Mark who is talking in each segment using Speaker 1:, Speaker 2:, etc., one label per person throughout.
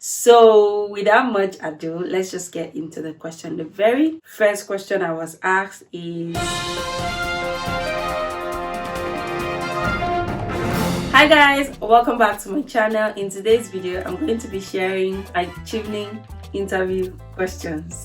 Speaker 1: So without much ado, let's just get into the question. The very first question I was asked is, hi guys, welcome back to my channel. In today's video, I'm going to be sharing my Chevening interview questions.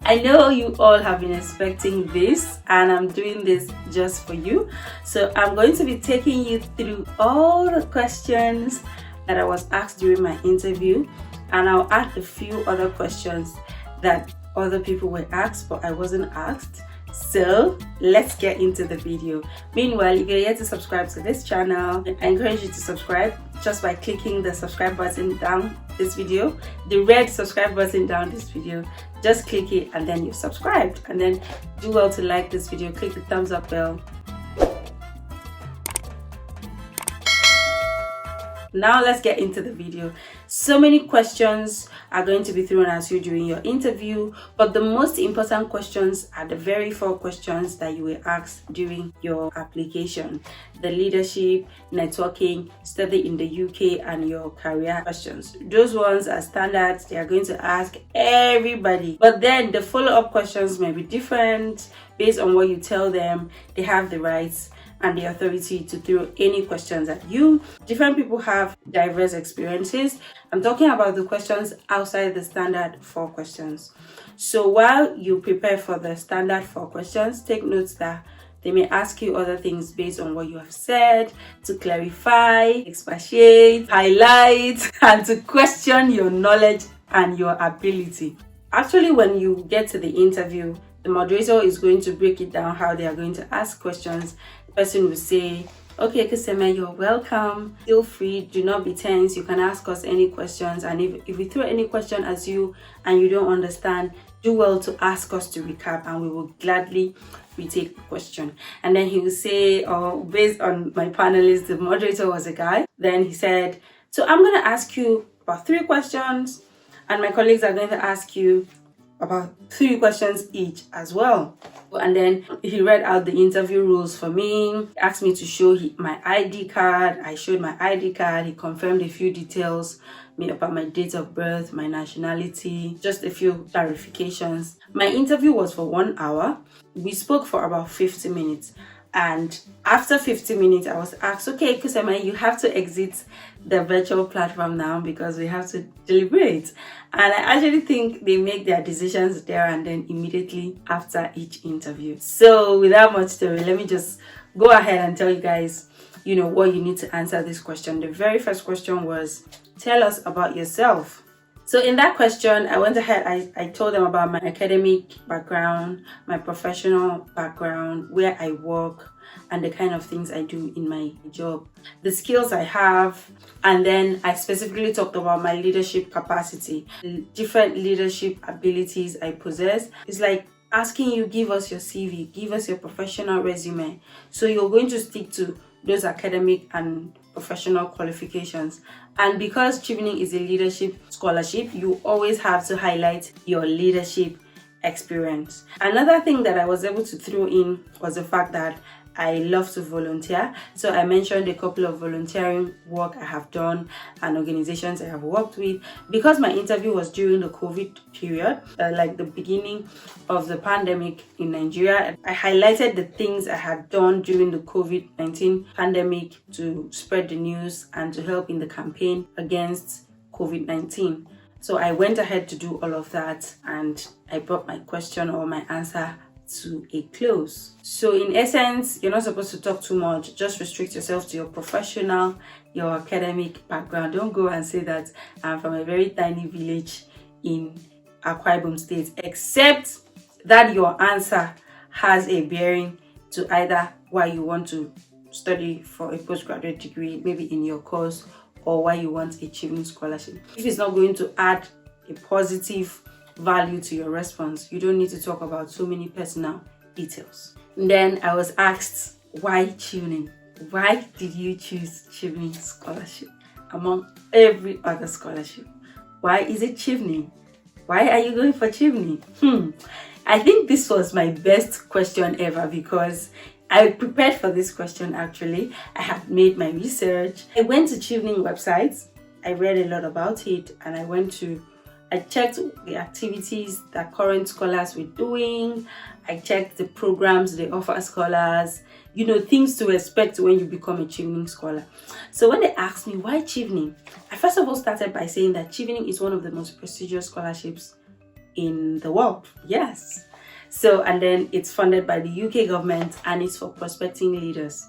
Speaker 1: I know you all have been expecting this, and I'm doing this just for you. So I'm going to be taking you through all the questions that I was asked during my interview, and I'll add a few other questions that other people were asked but I wasn't asked. So let's get into the video. Meanwhile, if you're yet to subscribe to this channel, I encourage you to subscribe just by clicking the subscribe button down this video, the red subscribe button down this video. Just click it and then you're subscribed, and then do well to like this video, click the thumbs up bell. Now let's get into the video. So many questions are going to be thrown at you during your interview, but the most important questions are the very 4 questions that you were asked during your application: the leadership, networking, study in the UK, and your career questions. Those ones are standards. They are going to ask everybody, but then the follow-up questions may be different based on what you tell them. They have the rights and the authority to throw any questions at you. Different people have diverse experiences. I'm talking about the questions outside the standard 4 questions. So while you prepare for the standard 4 questions, take notes that they may ask you other things based on what you have said, to clarify, expatiate, highlight, and to question your knowledge and your ability. Actually, when you get to the interview, the moderator is going to break it down how they are going to ask questions. The person will say, okay, Kuseme, you're welcome. Feel free, do not be tense. You can ask us any questions. And if we throw any question at you and you don't understand, do well to ask us to recap, and we will gladly retake the question. And then he will say, based on my panelists, the moderator was a guy. Then he said, so I'm going to ask you about 3 questions, and my colleagues are going to ask you about 3 questions each as well. And then he read out the interview rules for me, asked me to show my ID card. I showed my ID card. He confirmed a few details about my date of birth, my nationality, just a few clarifications. My interview was for 1 hour. We spoke for about 50 minutes. And after 50 minutes, I was asked, okay, Kusema, you have to exit the virtual platform now because we have to deliberate. And I actually think they make their decisions there and then immediately after each interview. So without much story, let me just go ahead and tell you guys, what you need to answer this question. The very first question was, tell us about yourself. So in that question, I went ahead, I told them about my academic background, my professional background, where I work, and the kind of things I do in my job, the skills I have, and then I specifically talked about my leadership capacity, the different leadership abilities I possess. It's like asking you, give us your CV, give us your professional resume. So you're going to stick to those academic and professional qualifications. And because Chevening is a leadership scholarship, you always have to highlight your leadership experience. Another thing that I was able to throw in was the fact that I love to volunteer. So I mentioned a couple of volunteering work I have done and organizations I have worked with. Because my interview was during the COVID period, like the beginning of the pandemic in Nigeria, I highlighted the things I had done during the COVID-19 pandemic to spread the news and to help in the campaign against COVID-19. So I went ahead to do all of that, and I brought my question or my answer to a close. So in essence, you're not supposed to talk too much. Just restrict yourself to your professional, your academic background. Don't go and say that I'm from a very tiny village in Akwa Ibom State, except that your answer has a bearing to either why you want to study for a postgraduate degree, maybe in your course, or why you want a Chevening scholarship. If it's not going to add a positive value to your response, you don't need to talk about so many personal details. And then I was asked, why Chevening? Why did you choose Chevening scholarship among every other scholarship? Why is it Chevening? Why are you going for Chimney? I think this was my best question ever because I prepared for this question actually. I had made my research. I went to Chevening websites. I read a lot about it, and I checked the activities that current scholars were doing. I checked the programs they offer scholars, things to expect when you become a Chevening scholar. So when they asked me why Chevening, I first of all started by saying that Chevening is one of the most prestigious scholarships in the world. Yes. So, and then it's funded by the UK government, and it's for prospecting leaders.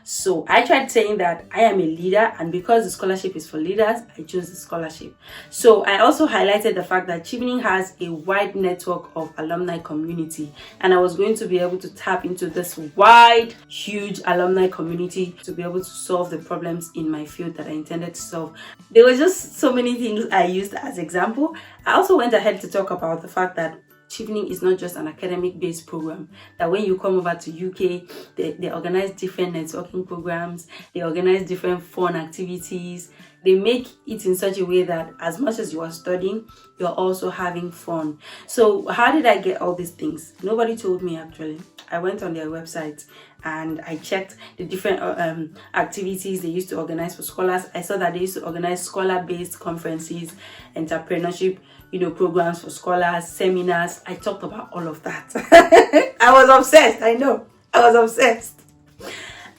Speaker 1: So I tried saying that I am a leader, and because the scholarship is for leaders, I chose the scholarship. So I also highlighted the fact that Chevening has a wide network of alumni community, and I was going to be able to tap into this wide, huge alumni community to be able to solve the problems in my field that I intended to solve. There were just so many things I used as example. I also went ahead to talk about the fact that Chevening is not just an academic-based program, that when you come over to UK, they organize different networking programs, they organize different fun activities. They make it in such a way that as much as you are studying, you're also having fun. So how did I get all these things? Nobody told me actually. I went on their website and I checked the different activities they used to organize for scholars. I saw that they used to organize scholar-based conferences, entrepreneurship, programs for scholars, seminars. I talked about all of that. I was obsessed. I know. I was obsessed.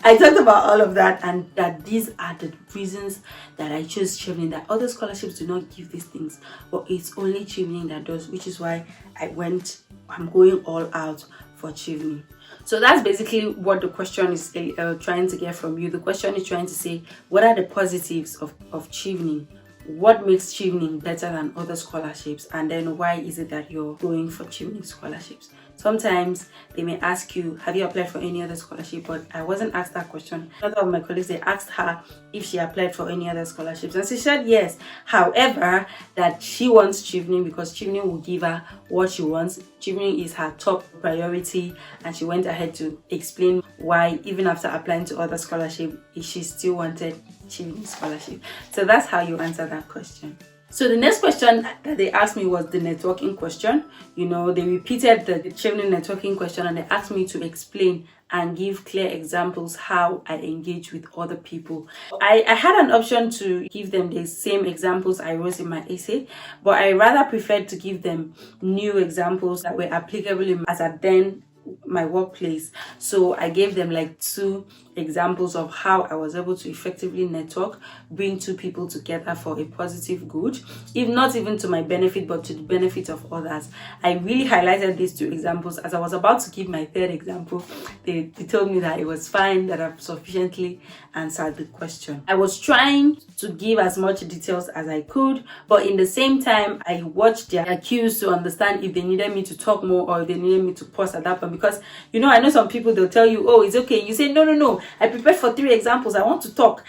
Speaker 1: I talked about all of that, and that these are the reasons that I chose Chevening, that other scholarships do not give these things, but it's only Chevening that does, which is why I'm going all out for Chevening. So that's basically what the question is trying to get from you. The question is trying to say, what are the positives of Chevening? What makes Chevening better than other scholarships, and then why is it that you're going for Chevening scholarships? Sometimes they may ask you, have you applied for any other scholarship? But I wasn't asked that question. Another of my colleagues, they asked her if she applied for any other scholarships, and she said yes. However, that she wants Chevening because Chevening will give her what she wants. Chevening is her top priority, and she went ahead to explain why, even after applying to other scholarship, she still wanted Chevening scholarship. So that's how you answer that question. So the next question that they asked me was the networking question. They repeated the Chevening networking question, and they asked me to explain and give clear examples how I engage with other people. I had an option to give them the same examples I wrote in my essay, but I rather preferred to give them new examples that were applicable as at then my workplace. So I gave them like 2 examples of how I was able to effectively network, bring 2 people together for a positive good, if not even to my benefit, but to the benefit of others. I really highlighted these 2 examples. As I was about to give my 3rd example, they told me that it was fine, that I've sufficiently answered the question. I was trying to give as much details as I could, but in the same time, I watched their cues to understand if they needed me to talk more or if they needed me to pause at that point. Because I know some people, they'll tell you, oh, it's okay. You say, no, I prepared for 3 examples. I want to talk.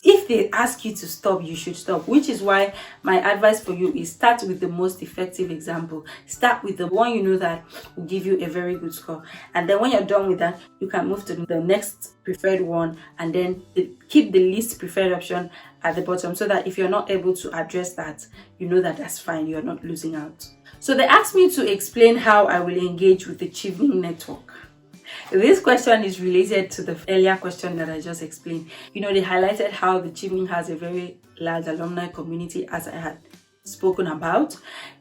Speaker 1: If they ask you to stop, you should stop, which is why my advice for you is start with the most effective example. Start with the one that will give you a very good score. And then when you're done with that, you can move to the next preferred one, and then keep the least preferred option at the bottom, so that if you're not able to address that, that's fine. You're not losing out. So they asked me to explain how I will engage with the Chevening network. This question is related to the earlier question that I just explained. They highlighted how the Chevening has a very large alumni community, as I had spoken about,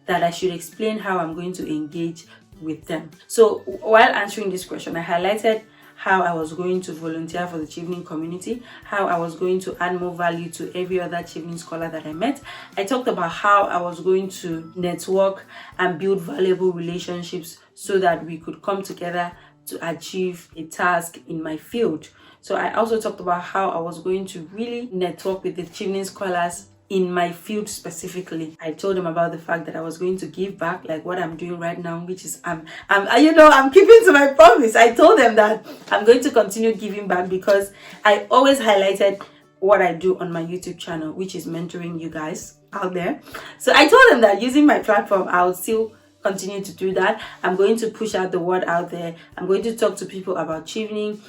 Speaker 1: that I should explain how I'm going to engage with them. So while answering this question, I highlighted how I was going to volunteer for the Chevening community, how I was going to add more value to every other Chevening scholar that I met. I talked about how I was going to network and build valuable relationships so that we could come together to achieve a task in my field. So I also talked about how I was going to really network with the Chevening scholars in my field specifically. I told them about the fact that I was going to give back, like what I'm doing right now, which is I'm keeping to my promise. I told them that I'm going to continue giving back because I always highlighted what I do on my YouTube channel, which is mentoring you guys out there. So I told them that using my platform, I'll still continue to do that. I'm going to push out the word out there. I'm going to talk to people about Chevening,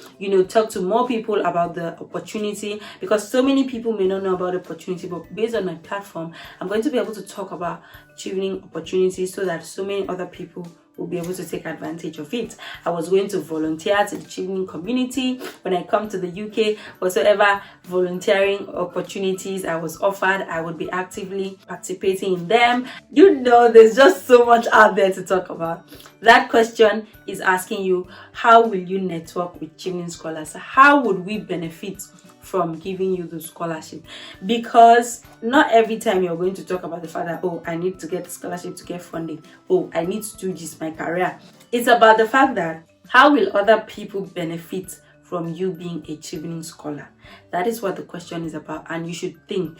Speaker 1: talk to more people about the opportunity, because so many people may not know about the opportunity, but based on my platform, I'm going to be able to talk about Chevening opportunities so that so many other people will be able to take advantage of it. I was going to volunteer to the Chevening community. When I come to the UK, whatsoever volunteering opportunities I was offered, I would be actively participating in them. There's just so much out there to talk about. That question is asking you, how will you network with Chimney scholars? How would we benefit from giving you the scholarship? Because not every time you're going to talk about the fact that, oh, I need to get the scholarship to get funding, oh, I need to do this, my career. It's about the fact that how will other people benefit from you being a Chevening scholar? That is what the question is about, and you should think.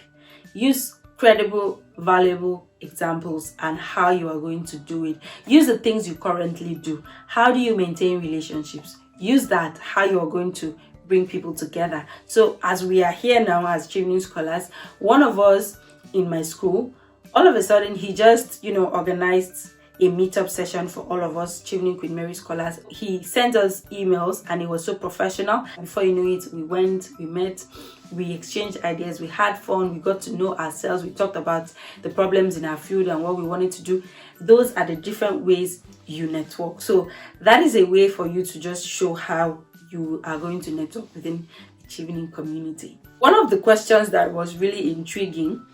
Speaker 1: Use credible, valuable examples and how you are going to do it. Use the things you currently do. How do you maintain relationships? Use that, how you are going to bring people together. So as we are here now as Chevening scholars, one of us in my school, all of a sudden he just organized a meetup session for all of us Chevening Queen Mary scholars. He sent us emails and it was so professional. Before you know it, we went, we met, we exchanged ideas, we had fun, we got to know ourselves, we talked about the problems in our field and what we wanted to do. Those are the different ways you network. So that is a way for you to just show how you are going to network within the Chevening community. One of the questions that was really intriguing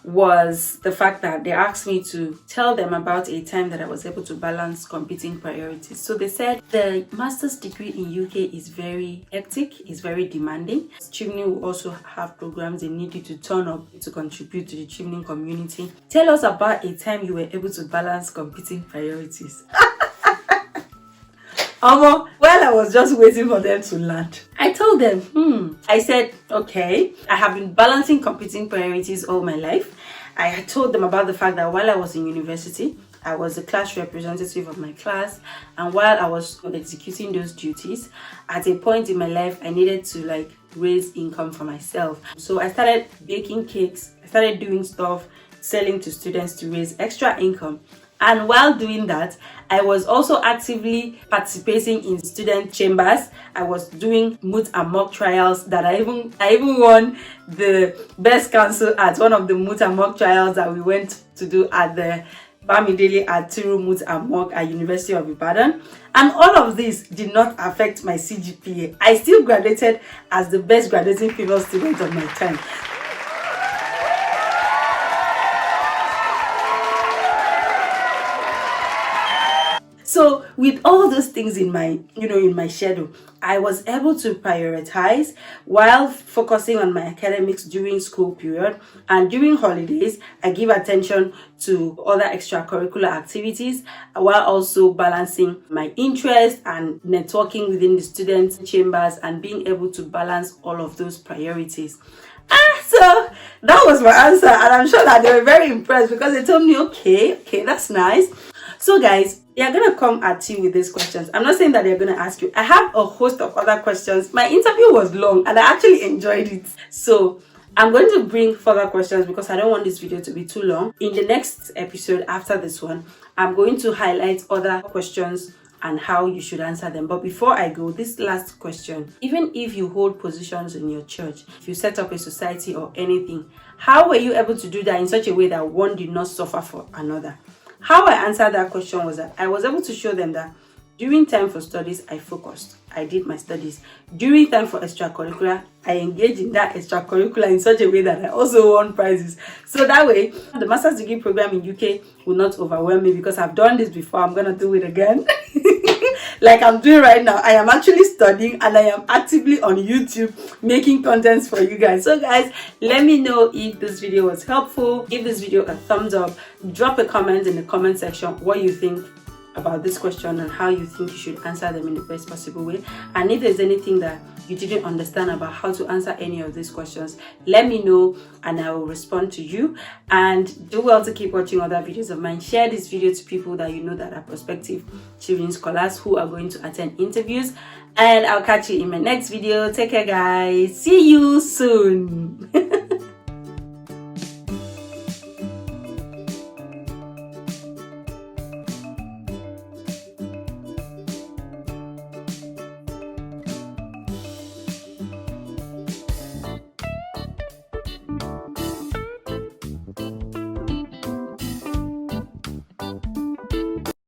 Speaker 1: was the fact that they asked me to tell them about a time that I was able to balance competing priorities. So they said the master's degree in UK is very hectic, is very demanding. Chimney will also have programs they need you to turn up to contribute to the Chevening community. Tell us about a time you were able to balance competing priorities. While I was just waiting for them to land, I told them, I said, okay, I have been balancing competing priorities all my life. I told them about the fact that while I was in university, I was the class representative of my class, and while I was executing those duties, at a point in my life, I needed to raise income for myself. So I started baking cakes, I started doing stuff, selling to students to raise extra income. And while doing that, I was also actively participating in student chambers. I was doing moot and mock trials that I even won the best counsel at one of the moot and mock trials that we went to do at the Bamidele at Tiru Moot and Mock at University of Ibadan. And all of this did not affect my CGPA. I still graduated as the best graduating female student of my time. So with all those things in my, in my schedule, I was able to prioritize while focusing on my academics during school period, and during holidays, I give attention to other extracurricular activities while also balancing my interest and networking within the student chambers and being able to balance all of those priorities. So that was my answer, and I'm sure that they were very impressed because they told me, okay, that's nice. So guys, they are going to come at you with these questions. I'm not saying that they're going to ask you. I have a host of other questions. My interview was long and I actually enjoyed it. So I'm going to bring further questions because I don't want this video to be too long. In the next episode after this one, I'm going to highlight other questions and how you should answer them. But before I go, this last question: even if you hold positions in your church, if you set up a society or anything, how were you able to do that in such a way that one did not suffer for another? How I answered that question was that I was able to show them that during time for studies, I focused. I did my studies. During time for extracurricular, I engaged in that extracurricular in such a way that I also won prizes. So that way, the master's degree program in UK will not overwhelm me because I've done this before. I'm going to do it again. Like I'm doing right now. I am actually studying and I am actively on YouTube making contents for you guys. So guys, let me know if this video was helpful. Give this video a thumbs up. Drop a comment in the comment section what you think about this question and how you think you should answer them in the best possible way. And if there's anything that you didn't understand about how to answer any of these questions, let me know and I will respond to you. And do well to keep watching other videos of mine. Share this video to people that you know that are prospective Chevening scholars who are going to attend interviews. And I'll catch you in my next video. Take care guys. See you soon.